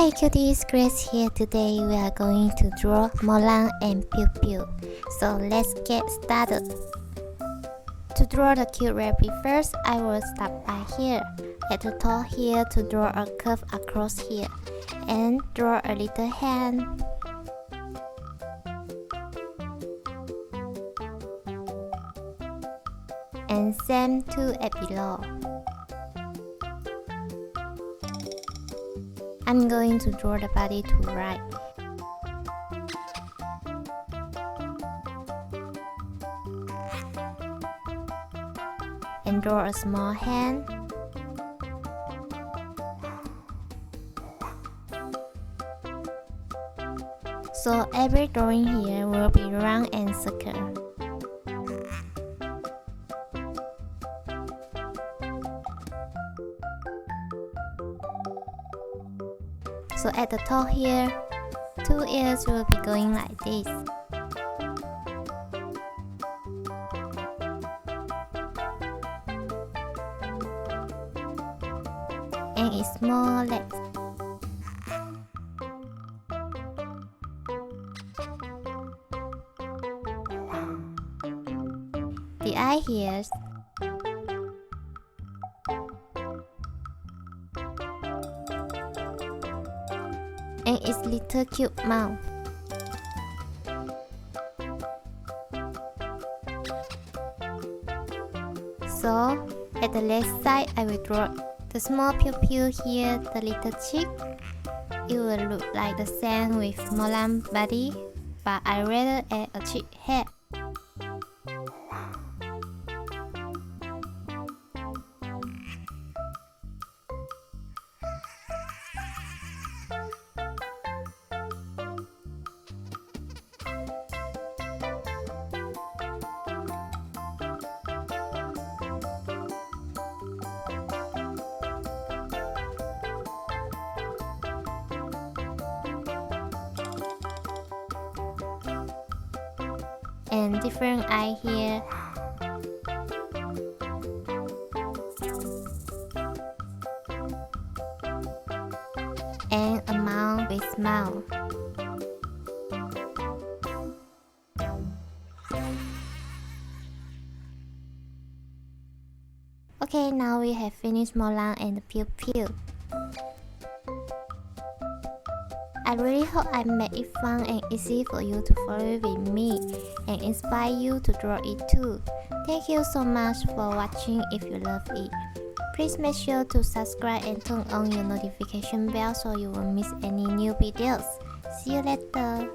Hi cuties, Grace here. Today we are going to draw Molang and Piu Piu. So let's get started. To draw the cute rabbit first, I will start by here. At the top here to draw a curve across here. And draw a little hand. And same to at below. I'm going to draw the body to right. And draw a small hand. So every drawing here will be round and circle. So at the top here, two ears will be going like this. And its small legs. The eye here. And its little cute mouth. So, at the left side, I will draw the small Piu Piu here, the little cheek. It will look like the same with Molang body, but I rather add a cheek head. And different eye here. And a mouth with smile. Okay, now we have finished Molang and Piu Piu. I really hope I made it fun and easy for you to follow with me and inspire you to draw it too. Thank you so much for watching. If you love it, please make sure to subscribe and turn on your notification bell so you won't miss any new videos. See you later.